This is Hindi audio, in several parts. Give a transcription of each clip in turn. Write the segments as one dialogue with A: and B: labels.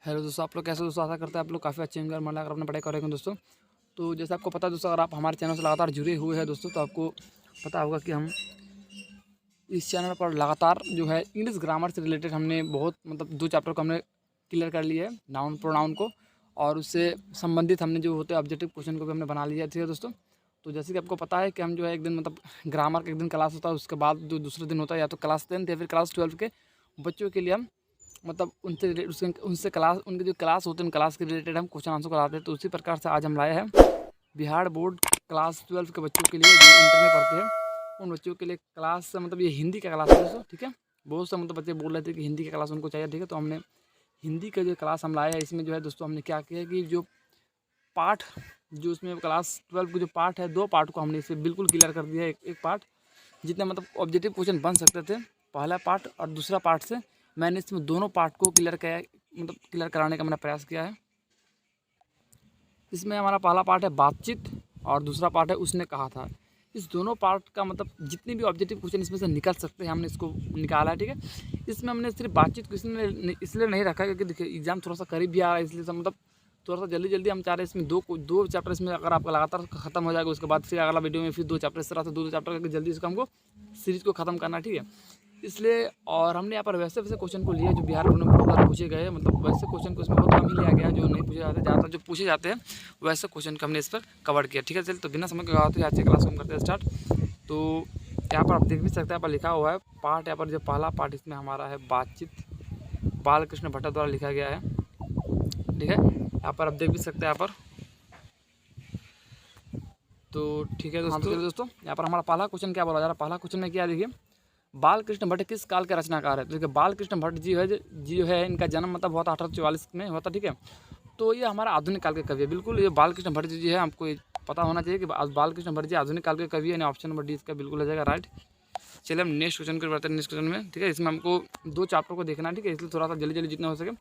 A: हेलो दोस्तों, आप लोग कैसे दोस्तों? आशा करते हैं आप लोग काफ़ी अच्छे होंगे और मन लगाकर अपना पढ़ाई कर रहे हैं दोस्तों। तो जैसे आपको पता है दोस्तों, अगर आप हमारे चैनल से लगातार जुड़े हुए हैं दोस्तों, तो आपको पता होगा कि हम इस चैनल पर लगातार जो है इंग्लिश ग्रामर से रिलेटेड हमने बहुत दो चैप्टर को हमने क्लियर कर लिया है, नाउन प्रोनाउन को, और उससे संबंधित हमने जो होते हैं ऑब्जेक्टिव क्वेश्चन को भी हमने बना लिया है दोस्तों। तो जैसे कि आपको पता है कि हम जो है एक दिन ग्रामर का एक दिन क्लास होता है, उसके बाद जो दूसरे दिन होता है या तो क्लास 10 या फिर क्लास 12 के बच्चों के लिए हम उनसे क्लास, उनके जो क्लास होते हैं उन क्लास के रिलेटेड हम क्वेश्चन आंसर कराते हैं। तो उसी प्रकार से आज हम लाए हैं बिहार बोर्ड क्लास 12 के बच्चों के लिए जो इंटर में पढ़ते हैं, उन बच्चों के लिए क्लास ये हिंदी का क्लास है दोस्तों। ठीक है, बहुत से बच्चे बोल रहे थे कि हिंदी का क्लास उनको चाहिए। ठीक है, तो हमने हिंदी का जो क्लास हम लाए हैं, इसमें जो है दोस्तों हमने क्या किया कि जो पार्ट जो उसमें क्लास 12 का जो पार्ट है, 2 पार्ट को हमने इसे बिल्कुल क्लियर कर दिया है। एक पार्ट जितने ऑब्जेक्टिव क्वेश्चन बन सकते थे, पहला पार्ट और दूसरा पार्ट से मैंने इसमें दोनों पार्ट को क्लियर किया, क्लियर कराने का मैंने प्रयास किया है। इसमें हमारा पहला पार्ट है बातचीत और दूसरा पार्ट है उसने कहा था। इस दोनों पार्ट का जितने भी ऑब्जेक्टिव क्वेश्चन इसमें से निकल सकते हैं हमने इसको निकाला है। ठीक है, इसमें हमने सिर्फ बातचीत को इसलिए नहीं रखा क्योंकि देखिए एग्जाम थोड़ा सा करीब भी आ रहा है, इसलिए थोड़ा सा जल्दी हम चाह रहे हैं इसमें दो चैप्टर इसमें अगर आपका लगातार खत्म हो जाएगा, उसके बाद फिर अगला वीडियो में फिर 2 चैप्टर, इस तरह से 2 चैप्टर करके जल्दी इसको हमको सीरीज को खत्म करना है। ठीक है, इसलिए और हमने यहाँ पर वैसे क्वेश्चन को लिया जो बिहार बोर्ड में बहुत ज़्यादा पूछे गए, वैसे क्वेश्चन को इसमें बहुत कम ही लिया गया जो नहीं पूछे जाते, ज़्यादातर जो पूछे जाते हैं वैसे क्वेश्चन को हमने इस पर कवर किया। ठीक है, चलिए तो बिना समय के गवाते आज से क्लास को हम करते हैं स्टार्ट। तो यहाँ पर आप देख भी सकते हैं, यहाँ पर लिखा हुआ है पार्ट, यहाँ पर जो पहला पार्ट इसमें हमारा है बातचीत, बालकृष्ण भट्टा द्वारा लिखा गया है। ठीक है, यहाँ पर आप देख भी सकते हैं यहाँ पर। तो ठीक है दोस्तों, यहाँ पर हमारा पहला क्वेश्चन क्या बोला जा रहा है, पहला क्वेश्चन में क्या देखिए, बालकृष्ण भट्ट किस काल के रचनाकार है। तो देखिए बालकृष्ण भट्ट जी है इनका जन्म हुआ था 1844 में हुआ था। ठीक है, तो ये हमारा आधुनिक काल के कवि है, बिल्कुल ये बालकृष्ण भट्ट जी है, हमको पता होना चाहिए कि बालकृष्ण भट्ट जी आधुनिक काल के कवि है। ऑप्शन नंबर डी इसका बिल्कुल हो जाएगा राइट। चलिए हम नेक्स्ट क्वेश्चन को बढ़ते हैं। नेक्स्ट क्वेश्चन में ठीक है, इसमें हमको 2 चैप्टर को देखना है। ठीक है, इसलिए थोड़ा सा जल्दी जितना हो सके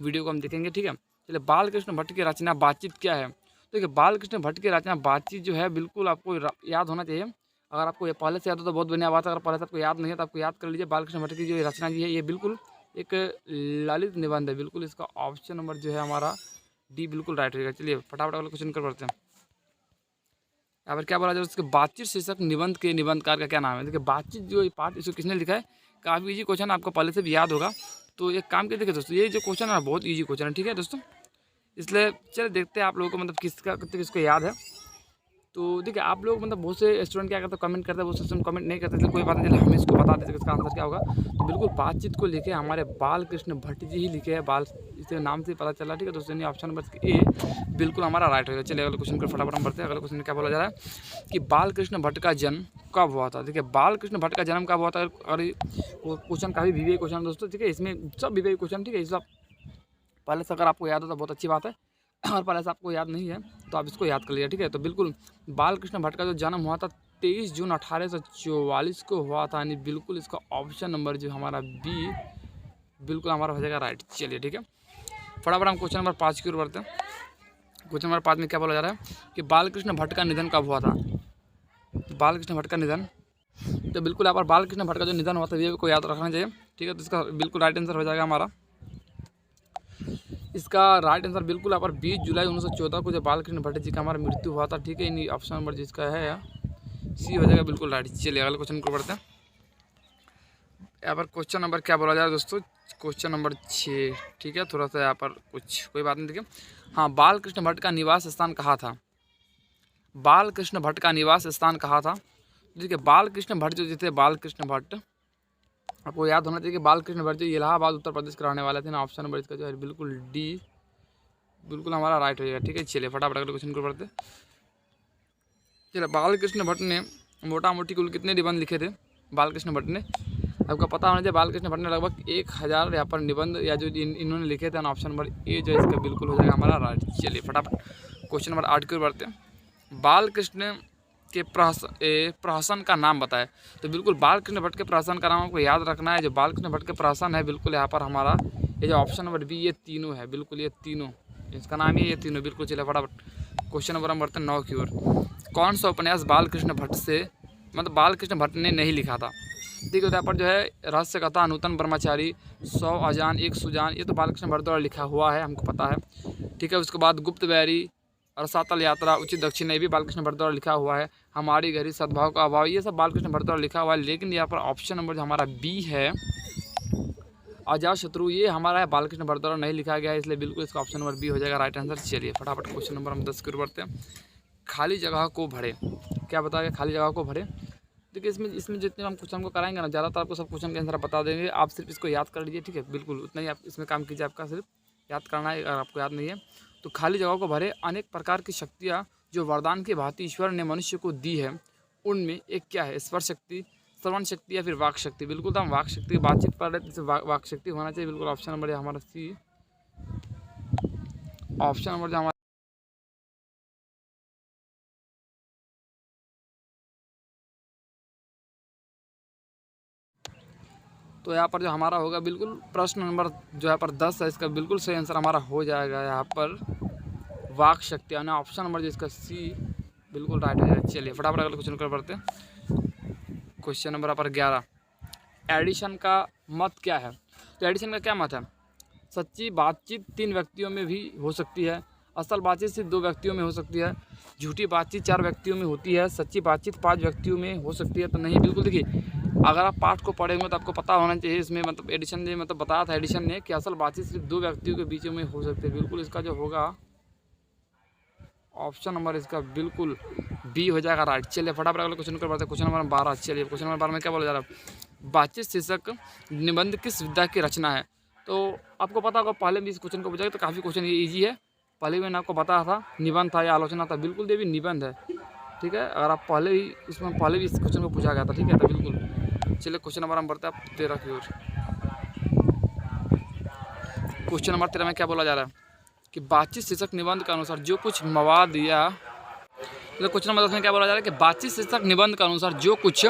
A: वीडियो को हम देखेंगे। ठीक है, चलिए बालकृष्ण भट्ट की रचना बातचीत क्या है। तो देखिए बालकृष्ण भट्ट की रचना बातचीत जो है बिल्कुल आपको याद होना चाहिए। अगर आपको ये पहले से याद हो तो बहुत बढ़िया बात है, अगर पहले से आपको याद नहीं है तो आपको याद कर लीजिए। बालकृष्ण भट्ट की जो रचना जी है ये बिल्कुल एक ललित निबंध है, बिल्कुल इसका ऑप्शन नंबर जो है हमारा डी बिल्कुल राइट रहेगा। चलिए फटाफट वाला क्वेश्चन कर पढ़ते हैं। यहाँ पर क्या बोला जाए, उसके बातचीत शीर्षक निबंध के निबंधकार का क्या नाम है। देखिए बातचीत जो पार्ट इसको किसने लिखा है, काफ़ी ईजी क्वेश्चन, आपको पहले से भी याद होगा। तो एक काम के देखिए दोस्तों, ये जो क्वेश्चन है बहुत ईजी क्वेश्चन है। ठीक है दोस्तों, इसलिए चलिए देखते हैं आप लोगों को किसको याद है। तो देखिए आप लोग बहुत से स्टूडेंट क्या करते हैं, कमेंट करते हैं, बहुत से स्टूडेंट कमेंट नहीं करते, कोई बात नहीं, चलिए हम इसको बता देते हैं इसका आंसर क्या होगा। तो बिल्कुल बातचीत को लिखे हमारे बालकृष्ण भट्ट जी ही लिखे हैं, इसके नाम से पता चला। ठीक है दोस्तों, ऑप्शन नंबर ए बिल्कुल हमारा राइट होगा। चलिए अगले क्वेश्चन को फटाफट हम बढ़ते हैं। अगले क्वेश्चन में क्या बोला जा रहा है कि बालकृष्ण भट्ट का जन्म कब हुआ था। देखिए बालकृष्ण भट्ट का जन्म कब हुआ था, और क्वेश्चन काफ़ी विवेक क्वेश्चन दोस्तों। ठीक है, इसमें सब विवेक क्वेश्चन। ठीक है, इसलिए पहले से अगर आपको याद हो तो बहुत अच्छी बात है, और पहले से आपको याद नहीं है तो आप इसको याद कर लीजिए। ठीक है, तो बिल्कुल बालकृष्ण भट्ट का जो जन्म हुआ था 23 जून 1844 को हुआ था, यानी बिल्कुल इसका ऑप्शन नंबर जो हमारा बी बिल्कुल हमारा हो जाएगा राइट। चलिए ठीक है, फटाफट हम क्वेश्चन नंबर 5 की ओर बढ़ते हैं। क्वेश्चन नंबर 5 में क्या बोला जा रहा है कि बालकृष्ण भट्ट का निधन कब हुआ था। बालकृष्ण भट्ट का निधन, तो बिल्कुल यहाँ पर बालकृष्ण भट्ट का जो निधन हुआ था ये को याद रखना चाहिए। ठीक है, तो इसका बिल्कुल राइट आंसर हो जाएगा हमारा, इसका राइट आंसर बिल्कुल यहाँ पर 20 जुलाई 1914 को जो बालकृष्ण भट्ट जी का हमारा मृत्यु हुआ था। ठीक है, इन ऑप्शन नंबर जिसका है सी हो जाएगा बिल्कुल राइट। चलिए अगले क्वेश्चन को बढ़ते हैं। यहाँ पर क्वेश्चन नंबर क्या बोला जाए दोस्तों, क्वेश्चन नंबर 6। ठीक है, थोड़ा सा यहाँ पर कोई बात नहीं। देखिए हाँ, बालकृष्ण भट्ट का निवास स्थान कहाँ था। बालकृष्ण भट्ट का निवास स्थान कहाँ था। देखिए बालकृष्ण भट्ट जो थे, बालकृष्ण भट्ट आपको याद होना चाहिए कि बालकृष्ण भट्ट जी इलाहाबाद उत्तर प्रदेश के रहने वाले थे ना। ऑप्शन नंबर इसका जो है बिल्कुल डी बिल्कुल हमारा राइट हो जाएगा। ठीक है, चलिए फटाफट अगले क्वेश्चन को पढ़ते। चलिए बालकृष्ण भट्ट ने मोटा मोटी कुल कितने निबंध लिखे थे। बालकृष्ण भट्ट ने, आपको पता होना चाहिए बालकृष्ण भट्ट ने लगभग 1000 यहाँ पर निबंध या जो इन्होंने लिखे थे ना। ऑप्शन नंबर ए जो इसका बिल्कुल हो जाएगा हमारा राइट। चलिए फटाफट क्वेश्चन नंबर 8 की ओर बढ़ते हैं। बालकृष्ण के प्रहसन का नाम बताए। तो बिल्कुल बालकृष्ण भट्ट के प्रहसन का नाम आपको याद रखना है। जो बालकृष्ण भट्ट के प्रहसन है बिल्कुल यहाँ पर हमारा ये जो ऑप्शन नंबर बी ये तीनों है, बिल्कुल ये तीनों इसका नाम ही ये तीनों बिल्कुल। चलिए फटाफट क्वेश्चन नंबर हम बढ़ते हैं 9 की ओर। कौन सा उपन्यास बालकृष्ण भट्ट से बालकृष्ण भट्ट ने नहीं लिखा था। ठीक है। तो यहाँ पर जो है रहस्य कथा, नूतन ब्रह्मचारी, 100 अजान 1 सुजान, ये तो बालकृष्ण भट्ट द्वारा लिखा हुआ है, हमको पता है। ठीक है। उसके बाद गुप्त बैरी, रसातल यात्रा, उचित दक्षिणा, ये भी बालकृष्ण भट्ट द्वारा लिखा हुआ है। हमारी घड़ी, सद्भाव का अभाव, ये सब बालकृष्ण भट्ट द्वारा लिखा हुआ है। लेकिन यहाँ पर ऑप्शन नंबर जो हमारा बी है, अजात शत्रु, ये हमारा है बालकृष्ण भट्ट द्वारा नहीं लिखा गया है, इसलिए बिल्कुल इसका ऑप्शन नंबर बी हो जाएगा राइट आंसर। चलिए फटाफट क्वेश्चन नंबर हम 10 की ओर बढ़ते हैं। खाली जगह को भरे, क्या बताया खाली जगह को भरे। देखिए इसमें जितने हम क्वेश्चन को कराएंगे ना, ज़्यादातर आपको सब क्वेश्चन के आंसर बता देंगे, आप सिर्फ इसको याद कर लीजिए। ठीक है, बिल्कुल उतना ही आप इसमें काम कीजिए, आपका सिर्फ याद करना है। अगर आपको याद नहीं है तो खाली जगह को भरे, अनेक प्रकार की शक्तियाँ जो वरदान के भांति ईश्वर ने मनुष्य को दी है, उनमें एक क्या है, स्पर्श शक्ति, श्रवण शक्ति या फिर वाक शक्ति। बिल्कुल, तो हम वाक शक्ति की बातचीत कर रहे थे, वाक शक्ति होना चाहिए। बिल्कुल ऑप्शन नंबर हमारा सी, ऑप्शन नंबर जो हमारा तो यहाँ पर जो हमारा होगा बिल्कुल प्रश्न नंबर जो यहाँ पर 10 है, इसका बिल्कुल सही आंसर हमारा हो जाएगा यहाँ पर वाक शक्ति, यानी ऑप्शन नंबर जो इसका सी बिल्कुल राइट हो जाएगा। चलिए फटाफट अगले क्वेश्चन कर बढ़ते हैं। क्वेश्चन नंबर यहाँ पर 11, एडिशन का मत क्या है। तो एडिशन का क्या मत है, सच्ची बातचीत 3 व्यक्तियों में भी हो सकती है, असल बातचीत सिर्फ 2 व्यक्तियों में हो सकती है, झूठी बातचीत 4 व्यक्तियों में होती है, सच्ची बातचीत 5 व्यक्तियों में हो सकती है। तो नहीं, बिल्कुल देखिए अगर आप पाठ को पढ़ेंगे तो आपको पता होना चाहिए इसमें, मतलब एडिशन ने मतलब बताया था एडिशन ने कि असल बातचीत सिर्फ 2 व्यक्तियों के बीच में हो सकती है। बिल्कुल इसका जो होगा ऑप्शन नंबर इसका बिल्कुल बी हो जाएगा राइट। चलिए फटाफट अगले क्वेश्चन कर बढ़ते हैं। Question number 12। चलिए क्वेश्चन नंबर 12 में क्या बोला जा रहा है, बातचीत शीर्षक निबंध किस विद्या की रचना है। तो आपको पता होगा पहले भी इस क्वेश्चन को पूछा, तो काफ़ी क्वेश्चन ये ईजी है। पहले मैंने आपको बताया था निबंध था या आलोचना था, बिल्कुल ये भी निबंध है। ठीक है, अगर आप पहले ही इस क्वेश्चन को पूछा गया था। ठीक है, तो बिल्कुल चलिए क्वेश्चन नंबर हम बढ़ते हैं आप 13 की ओर। क्वेश्चन नंबर 13 में क्या बोला जा रहा है कि बातचीत शीर्षक निबंध के अनुसार जो कुछ मवाद या क्वेश्चन नंबर 10 में क्या बोला जा रहा है कि बातचीत शीर्षक निबंध के अनुसार जो कुछ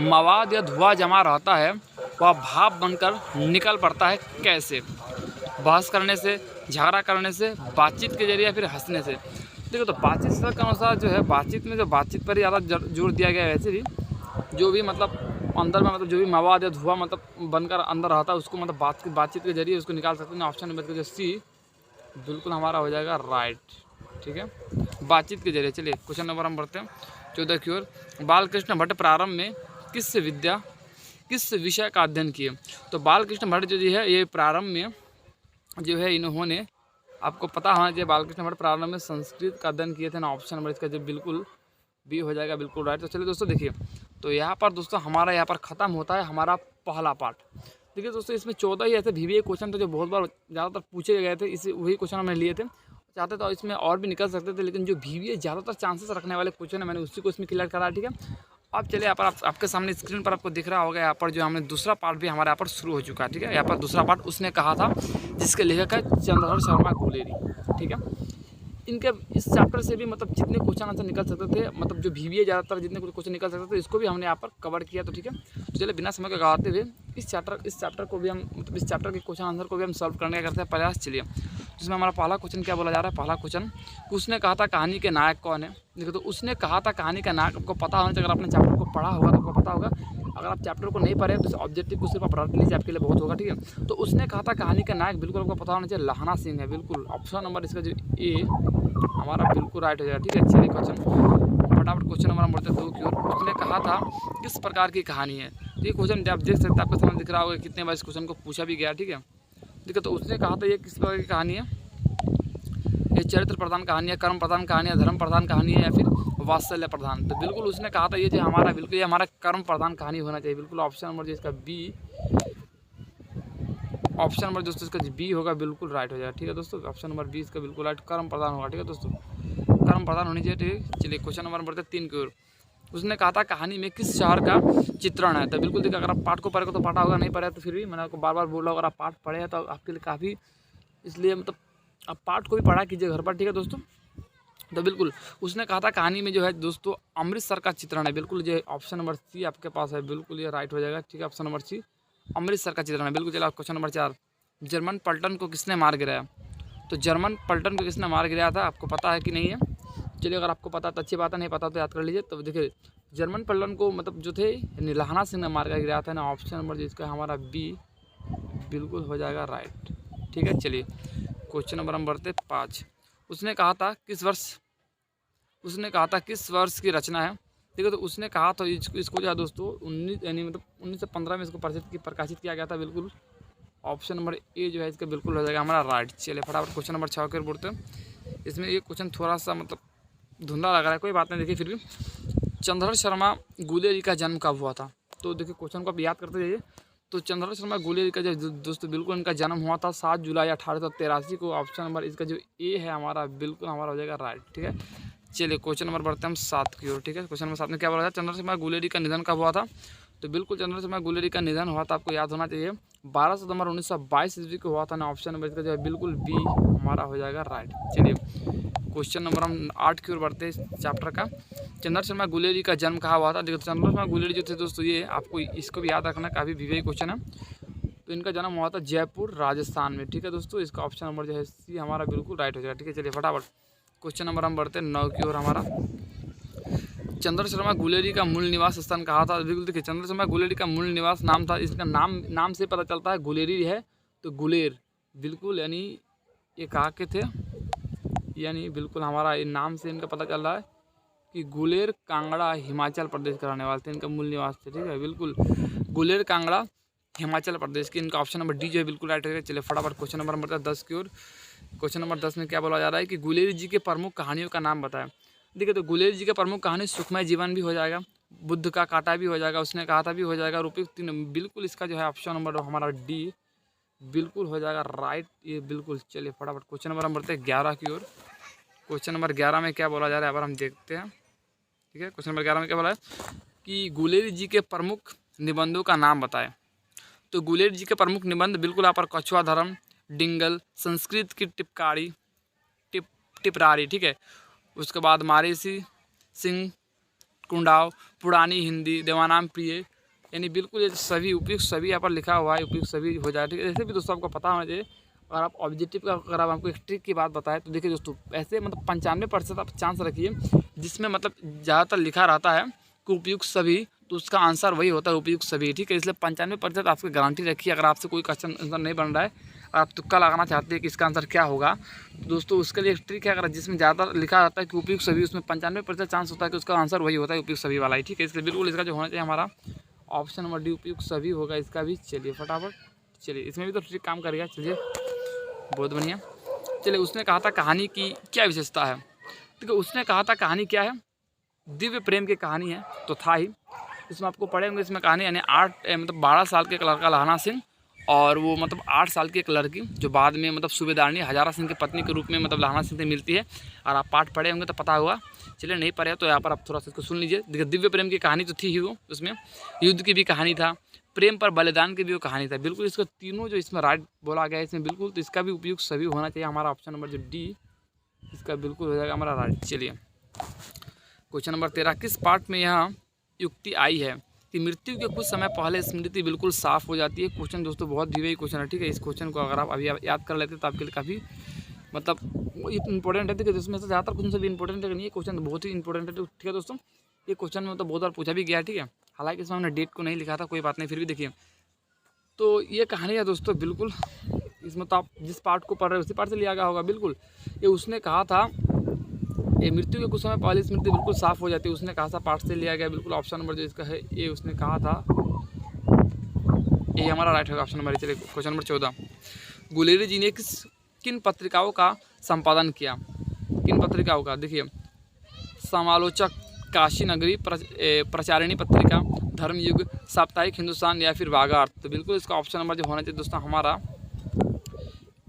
A: मवाद या धुआं जमा रहता है वह भाप बनकर निकल पड़ता है कैसे। बहस करने से, झगड़ा करने से, बातचीत के जरिए या फिर हंसने से। देखो तो बातचीत शीर्षक के अनुसार जो है बातचीत में जो बातचीत पर ज़्यादा जोर दिया गया है, वैसे भी जो भी मतलब अंदर में मतलब जो भी मवाद या धुआं मतलब बनकर अंदर रहता है उसको मतलब बातचीत के जरिए उसको निकाल सकते हैं। ऑप्शन नंबर जो सी बिल्कुल हमारा हो जाएगा राइट। ठीक है, बातचीत के जरिए। चलिए क्वेश्चन नंबर हम बढ़ते हैं 14 की ओर। बालकृष्ण भट्ट प्रारंभ में किस विषय का अध्ययन किए। तो बालकृष्ण भट्ट जो है ये प्रारंभ में जो है इन्होंने, आपको पता होना चाहिए बालकृष्ण भट्ट प्रारंभ में संस्कृत का अध्ययन किए थे ना। ऑप्शन नंबर इसका जो बिल्कुल बी हो जाएगा बिल्कुल राइट। तो चलिए दोस्तों देखिए, तो यहाँ पर दोस्तों हमारा यहाँ पर ख़त्म होता है हमारा पहला पार्ट। देखिए दोस्तों इसमें 14 ही ऐसे VBA क्वेश्चन थे जो बहुत बार ज़्यादातर पूछे गए थे, इसी वही क्वेश्चन हमने लिए थे। चाहते तो इसमें और भी निकल सकते थे, लेकिन जो VBA ज़्यादातर चांसेस रखने वाले क्वेश्चन है मैंने उसी को इसमें क्लियर करा। ठीक है, अब चलिए यहाँ पर आपके सामने स्क्रीन पर आपको दिख रहा होगा यहाँ पर जो हमने दूसरा पार्ट भी हमारे यहाँ पर शुरू हो चुका है। ठीक है, यहाँ पर दूसरा पार्ट उसने कहा था जिसके लेखक है चंद्रधर शर्मा गुलेरी। ठीक है, इनके इस चैप्टर से भी मतलब जितने क्वेश्चन आंसर निकल सकते थे, मतलब जो VBA ज़्यादातर जितने क्वेश्चन निकल सकते थे, इसको भी हमने यहाँ पर कवर किया। तो ठीक है, तो चलिए बिना समय को गवाते हुए इस चैप्टर को भी हम मतलब इस चैप्टर के क्वेश्चन आंसर को भी हम सॉल्व करने का करते हैं प्रयास। चलिए जिसमें हमारा पहला क्वेश्चन क्या बोला जा रहा है, पहला क्वेश्चन उसने कहा था कहानी के नायक कौन है। देखो तो उसने कहा था कहानी का नायक आपको पता होना चाहिए। अगर आपने चैप्टर को पढ़ा होगा तो आपको पता होगा, अगर आप चैप्टर को नहीं पढ़े तो ऑब्जेक्टिव को सिर्फ आप रट लीजिए, आपके लिए बहुत होगा। ठीक है, तो उसने कहा था कहानी का नायक बिल्कुल आपको पता होना चाहिए लहना सिंह है। बिल्कुल ऑप्शन नंबर इसका जो ए हमारा बिल्कुल राइट हो जाएगा। ठीक है, चलिए क्वेश्चन फटाफट क्वेश्चन नंबर हम बढ़ते 2 की ओर। उसने कहा था किस प्रकार की कहानी है। तो ये क्वेश्चन आप देख सकते हैं, आपको समझ दिख रहा होगा कितने बार इस क्वेश्चन को पूछा भी गया। ठीक है, देखिए तो उसने कहा था ये किस प्रकार की कहानी है, ये चरित्र प्रधान कहानी है, कर्म प्रधान कहानी है, धर्म प्रधान कहानी है या फिर वात्सल्य प्रधान। तो बिल्कुल उसने कहा था ये जो हमारा बिल्कुल ये हमारा कर्म प्रधान कहानी होना चाहिए। बिल्कुल ऑप्शन नंबर जो इसका बी, ऑप्शन नंबर दोस्तों इसका बी होगा बिल्कुल राइट हो जाएगा। ठीक है दोस्तों, ऑप्शन नंबर बी इसका बिल्कुल राइट, कर्म प्रधान होगा। ठीक है दोस्तों, कर्म प्रधान होनी चाहिए। ठीक है, चलिए क्वेश्चन नंबर बढ़ते 3 की ओर। उसने कहा था कहानी में किस शहर का चित्रण है। तो बिल्कुल देखिए, अगर आप पाठ को पढ़ेगा तो पढ़ा होगा, नहीं पढ़ा तो फिर भी मैंने आपको बार बार बोला, अगर आप पाठ पढ़े हैं तो आपके लिए काफ़ी, इसलिए मतलब आप पाठ को भी पढ़ा कीजिए घर पर। ठीक है दोस्तों, तो बिल्कुल उसने कहा था कहानी में जो है दोस्तों अमृतसर का चित्रण है। बिल्कुल जो ऑप्शन नंबर सी आपके पास है, बिल्कुल ये राइट हो जाएगा। ठीक है, ऑप्शन नंबर सी अमृतसर का चित्रण है। बिल्कुल चलिए क्वेश्चन नंबर 4, जर्मन पलटन को किसने मार गिराया। तो जर्मन पलटन को किसने मार गिराया था, आपको पता है कि नहीं है। चलिए अगर आपको पता तो अच्छी बात है, नहीं पता तो याद कर लीजिए। तो देखिए जर्मन पल्लन को मतलब जो थे लहाना सिंह ने मार कर गिराया था ना। ऑप्शन नंबर जो इसका हमारा बी बिल्कुल हो जाएगा राइट। ठीक है, चलिए क्वेश्चन नंबर हम बढ़ते 5। उसने कहा था किस वर्ष की रचना है। ठीक है, तो उसने कहा था इसको जो है दोस्तों 1915 में इसको प्रकाशित किया गया था। बिल्कुल ऑप्शन नंबर ए जो है इसका बिल्कुल हो जाएगा हमारा राइट। चलिए फटाफट क्वेश्चन नंबर 6 के बोलते हैं। इसमें ये क्वेश्चन थोड़ा सा मतलब धुंधला लग रहा है, कोई बात नहीं। देखिए फिर भी चंद्रधर शर्मा गुलेरी का जन्म कब हुआ था। तो देखिए क्वेश्चन को आप याद करते जाइए। तो चंद्रधर शर्मा गुलेरी का जो दोस्तों बिल्कुल इनका जन्म हुआ था 7 जुलाई 1883 को। ऑप्शन नंबर इसका जो ए है हमारा बिल्कुल हमारा हो जाएगा राइट। ठीक है, चलिए क्वेश्चन नंबर बढ़ते हैं हम 7 की ओर। ठीक है, क्वेश्चन नंबर 7 में क्या बोला था, चंद्रधर शर्मा गुलेरी का निधन कब हुआ था। तो बिल्कुल चंद्रधर शर्मा गुलेरी का निधन हुआ था, आपको याद होना चाहिए 12 सितंबर 1922 ईस्वी को हुआ था ना। ऑप्शन नंबर इसका जो है बिल्कुल बी हमारा हो जाएगा राइट। चलिए क्वेश्चन नंबर हम 8 की ओर बढ़ते हैं चैप्टर का। चंद्रधर शर्मा गुलेरी का जन्म कहाँ हुआ था। देखो चंद्रधर शर्मा गुलेरी जो थे दोस्तों, ये आपको इसको भी याद रखना, काफ़ी विवेक क्वेश्चन है। तो इनका जन्म हुआ था जयपुर राजस्थान में। ठीक है दोस्तों, इसका ऑप्शन नंबर जो है सी हमारा बिल्कुल राइट हो जाएगा। ठीक है, चलिए फटाफट क्वेश्चन नंबर हम बढ़ते हैं 9 की ओर हमारा। चंद्रधर शर्मा गुलेरी का मूल निवास स्थान कहाँ था। बिल्कुल देखिए चंद्रधर शर्मा गुलेरी का मूल निवास नाम था, इसका नाम से पता चलता है गुलेरी है तो गुलेर बिल्कुल, यानी ये कहाँ के थे, यानी बिल्कुल हमारा ये नाम से इनका पता चल रहा है कि गुलेर कांगड़ा हिमाचल प्रदेश के रहने वाले थे, इनका मूल निवास थे। ठीक है, बिल्कुल गुलेर कांगड़ा हिमाचल प्रदेश की। इनका ऑप्शन नंबर डी जो है बिल्कुल राइट है। चलिए फटाफट क्वेश्चन नंबर बढ़ता है 10 की ओर। क्वेश्चन नंबर 10 में क्या बोला जा रहा है कि गुलेरी जी के प्रमुख कहानियों का नाम बताएं। देखिए तो गुलेरी जी का प्रमुख कहानी सुखमय जीवन भी हो जाएगा, बुद्ध का कांटा भी हो जाएगा, उसने कहा था भी हो जाएगा, उपयुक्त 3 बिल्कुल इसका जो है ऑप्शन नंबर हमारा डी बिल्कुल हो जाएगा राइट, ये बिल्कुल। चलिए फटाफट क्वेश्चन नंबर हम बढ़ते हैं 11 की ओर। क्वेश्चन नंबर 11 में क्या बोला जा रहा है अब हम देखते हैं। ठीक है, क्वेश्चन नंबर 11 में क्या बोला है कि गुलेरी जी के प्रमुख निबंधों का नाम बताएं। तो गुलेरी जी के प्रमुख निबंध बिल्कुल यहाँ पर कछुआ धर्म, डिंगल, संस्कृत की टिपरारी। ठीक है, उसके बाद मारेसी सिंह कुंडाव, पुरानी हिंदी, देवानाम प्रिय, यानी बिल्कुल ये सभी उपयुक्त सभी यहाँ पर लिखा हुआ है, उपयुक्त सभी हो जाए। ठीक है, ऐसे भी दोस्तों आपको पता होना चाहिए। अगर आप ऑब्जेक्टिव का अगर आप आपको एक ट्रिक की बात बताएं तो देखिए दोस्तों ऐसे मतलब 95% आप चांस रखिए जिसमें मतलब ज़्यादातर लिखा रहता है कि उपयुक्त सभी, तो उसका आंसर वही होता है उपयुक्त सभी। ठीक है, इसलिए 95% आपकी गारंटी रखिए। अगर आपसे कोई क्वेश्चन आंसर नहीं बन रहा है, आप तुक्का लगाना चाहते हैं कि इसका आंसर क्या होगा, तो दोस्तों उसके लिए एक ट्रिक है। अगर जिसमें ज़्यादा लिखा रहता है कि उपयुक्त सभी, उसमें 95% चांस होता है कि उसका आंसर वही होता है उपयुक्त सभी वाला ही। ठीक है, इसलिए बिल्कुल इसका जो होना चाहिए हमारा ऑप्शन नंबर डी उपयुक्त सभी होगा इसका भी। चलिए फटाफट, चलिए इसमें भी तो ट्रिक काम करेगा। चलिए बहुत बढ़िया। चलिए उसने कहा था कहानी की क्या विशेषता है। देखिए उसने कहा था कहानी क्या है, दिव्य प्रेम की कहानी है तो था ही। इसमें आपको पढ़े होंगे इसमें कहानी, यानी 12 साल के एक लड़का लहाना सिंह और वो मतलब 8 साल की एक लड़की जो बाद में मतलब सूबेदारनी हजारा सिंह की पत्नी के रूप में मतलब लहाना सिंह से मिलती है। और आप पाठ पढ़े होंगे तो पता होगा, चलिए नहीं पढ़े तो यहाँ पर आप थोड़ा सा इसको सुन लीजिए। देखिए दिव्य प्रेम की कहानी तो थी ही, वो उसमें युद्ध की भी कहानी था, प्रेम पर बलिदान की भी वो कहानी था। बिल्कुल इसको तीनों जो इसमें राइट बोला गया है इसमें बिल्कुल, तो इसका भी उपयुक्त सभी होना चाहिए हमारा ऑप्शन नंबर जो डी इसका बिल्कुल हो जाएगा हमारा राइट। चलिए क्वेश्चन नंबर 13, किस पार्ट में यहाँ युक्ति आई है कि मृत्यु के कुछ समय पहले स्मृति बिल्कुल साफ हो जाती है। क्वेश्चन दोस्तों बहुत विवेक क्वेश्चन है। ठीक है, इस क्वेश्चन को अगर आप अभी याद कर लेते तो आपके लिए काफ़ी मतलब इंपॉर्टेंट है। देखिए जिसमें से ज़्यादातर क्वेश्चन भी इंपॉर्टेंट है, नहीं क्वेश्चन बहुत ही इंपॉर्टेंट है। ठीक है दोस्तों, ये क्वेश्चन में तो बहुत बार पूछा भी गया है। ठीक है, हालांकि इसमें हमने डेट को नहीं लिखा था, कोई बात नहीं, फिर भी देखिए तो ये कहानी है दोस्तों बिल्कुल। इसमें तो आप जिस पार्ट को पढ़ रहे हो उसी पार्ट से लिया गया होगा। बिल्कुल ये उसने कहा था ये मृत्यु के कुछ समय पहले स्मृति बिल्कुल साफ हो जाती है, उसने कहा था पार्ट से लिया गया। बिल्कुल ऑप्शन नंबर जो इसका है ये उसने कहा था, ये हमारा राइट होगा ऑप्शन नंबर। चलिए क्वेश्चन नंबर 14, गुलेरी जी ने किन पत्रिकाओं का संपादन किया। किन पत्रिकाओं का, देखिए समालोचक, काशी नगरी, प्रचारिणी पत्रिका, धर्मयुग, साप्ताहिक हिंदुस्तान या फिर वागार्थ। तो बिल्कुल इसका ऑप्शन नंबर जो होना चाहिए दोस्तों हमारा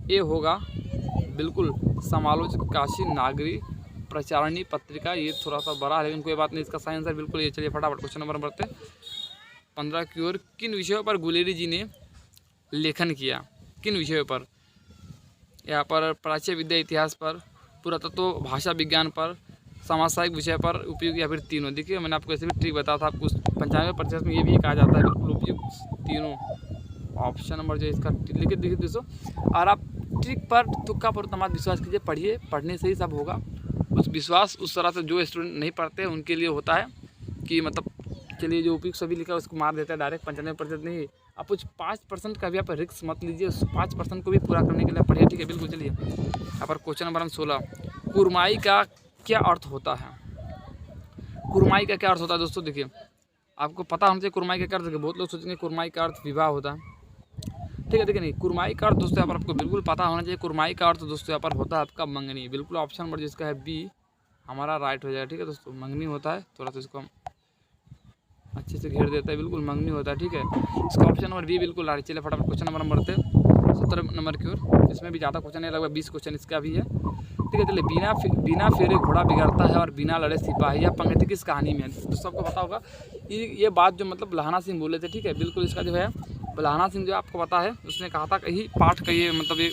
A: ये होगा बिल्कुल समालोचक, काशी नागरी, प्रचारिणी पत्रिका। ये थोड़ा सा बड़ा है लेकिन कोई बात नहीं, इसका सही आंसर बिल्कुल ये। चलिए फटाफट क्वेश्चन नंबर बढ़ते 15 की ओर। किन विषयों पर गुलेरी जी ने लेखन किया। किन विषयों पर, यहाँ पर प्राच्य विद्या इतिहास पर, पुरातत्व भाषा विज्ञान पर, सामाजिक विषय पर उपयुक्त या फिर तीनों। देखिए मैंने आपको ऐसे भी ट्रिक बताया था, आपको 95% में ये भी कहा जाता है बिल्कुल उपयुक्त तीनों। ऑप्शन नंबर जो इसका लिखित देखिए दोस्तों, और आप ट्रिक पर तुक्का पर तमाम विश्वास कीजिए, पढ़िए, पढ़ने से ही सब होगा। उस विश्वास उस तरह से जो स्टूडेंट नहीं पढ़ते उनके लिए होता है, कि मतलब चलिए जो उपयुक्त सभी लिखा है उसको मार देता है डायरेक्ट, 95% नहीं। आप कुछ 5% का भी आप रिस्क मत लीजिए, उस 5% को भी पूरा करने के लिए पढ़िए, ठीक है। बिल्कुल चलिए यहाँ पर क्वेश्चन नंबर 16, कुरमाई का क्या अर्थ होता है? कुरमाई का क्या अर्थ होता है दोस्तों? देखिए आपको पता होना चाहिए कुरमाई का क्या अर्थ है। बहुत लोग सोचेंगे कुरमाई का अर्थ विवाह होता है, ठीक है। देखिए नहीं, कुरमाई का अर्थ दोस्तों यहाँ पर आपको बिल्कुल पता होना चाहिए। कुरमाई का अर्थ दोस्तों यहाँ पर होता है आपका मंगनी। बिल्कुल ऑप्शन नंबर जिसका है बी हमारा राइट हो जाएगा, ठीक है दोस्तों। मंगनी होता है, थोड़ा सा इसको हम अच्छे से घेर देता है, बिल्कुल मंगनी होता है, ठीक है। इसका ऑप्शन नंबर बी बिल्कुल राइट। चलिए फटाफट क्वेश्चन नंबर बढ़ते 17 नंबर की ओर। इसमें भी ज़्यादा क्वेश्चन है, लगभग 20 क्वेश्चन इसका भी है, ठीक है। चलिए बिना फेरे घोड़ा बिगड़ता है और बिना लड़े सिपाही, यह पंक्ति किस कहानी में है? दोस्तों आपको पता होगा ये बात जो मतलब लहाना सिंह बोले थे, ठीक है। बिल्कुल इसका जो है लहाना सिंह जो आपको पता है उसने कहा था कहीं पाठ का ये मतलब ये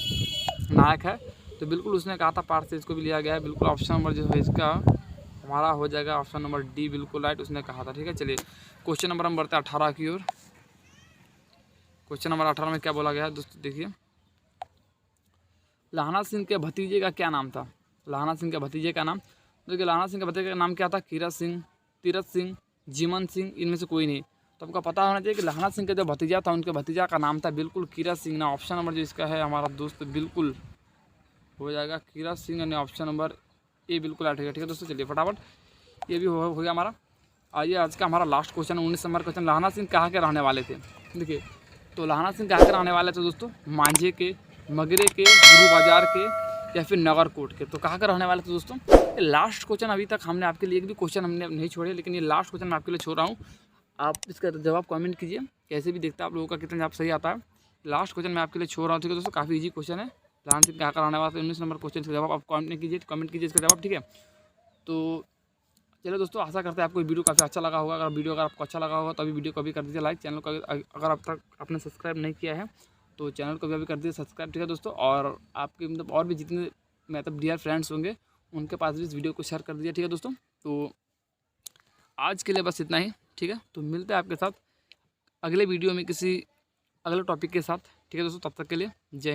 A: नायक है, तो बिल्कुल उसने कहा था पाठ से इसको भी लिया गया है। बिल्कुल ऑप्शन नंबर जो है इसका हमारा हो जाएगा ऑप्शन नंबर डी, बिल्कुल राइट, उसने कहा था, ठीक है। चलिए क्वेश्चन नंबर हम बढ़ते हैं 18 की ओर। क्वेश्चन नंबर 18 में क्या बोला गया है दोस्तों? देखिए लहाना सिंह के भतीजे का क्या नाम था? लहाना सिंह के भतीजे का नाम, देखिए लहाना सिंह के भतीजे का नाम क्या था? कीरत सिंह, तीरथ सिंह, जीमन सिंह, इनमें से कोई नहीं। तो आपको पता होना चाहिए कि लहाना सिंह का जो भतीजा था उनके भतीजा का नाम था बिल्कुल कीरत सिंह ना। ऑप्शन नंबर जो इसका है हमारा दोस्त बिल्कुल हो जाएगा कीरत सिंह यानी ऑप्शन नंबर ए बिल्कुल राइट है, ठीक है दोस्तों। चलिए फटाफट ये भी हो गया हमारा। आइए आज का हमारा लास्ट क्वेश्चन 19 नंबर क्वेश्चन, लहाना सिंह कहाँ के रहने वाले थे? देखिए तो लहाना सिंह कहाँ के रहने वाले थे दोस्तों? मांझे के, मगरे के, गुरु बाजार के या फिर नगरकोट के। तो कहाँ का रहने वाले थे दोस्तों? ये लास्ट क्वेश्चन, अभी तक हमने आपके लिए एक भी क्वेश्चन हमने नहीं छोड़े, लेकिन ये लास्ट क्वेश्चन मैं आपके लिए छोड़ रहा हूँ। आप इसका जवाब कमेंट कीजिए, कैसे भी देखता है आप लोगों का कितना जवाब सही आता है। लास्ट क्वेश्चन मैं आपके लिए छोड़ रहा हूँ, ठीक है दोस्तों। काफ़ी ईजी क्वेश्चन है, लहाना सिंह कहाँ का रहने वाला था। 19 नंबर क्वेश्चन का जवाब आप कमेंट कीजिए इसका जवाब, ठीक है। तो चलो दोस्तों, आशा करते हैं आपको वीडियो काफ़ी अच्छा लगा होगा। अगर आपको अच्छा लगा होगा तो अभी वीडियो को भी कर दीजिए लाइक, चैनल को अगर अब तक आपने सब्सक्राइब नहीं किया है तो चैनल को भी अभी कर दीजिए सब्सक्राइब, ठीक है दोस्तों। और आपके मतलब और भी जितने मतलब डियर फ्रेंड्स होंगे उनके पास भी इस वीडियो को शेयर कर दीजिए, ठीक है दोस्तों। तो आज के लिए बस इतना ही, ठीक है। तो मिलते हैं आपके साथ अगले वीडियो में किसी अगले टॉपिक के साथ, ठीक है दोस्तों। तब तक के लिए जय।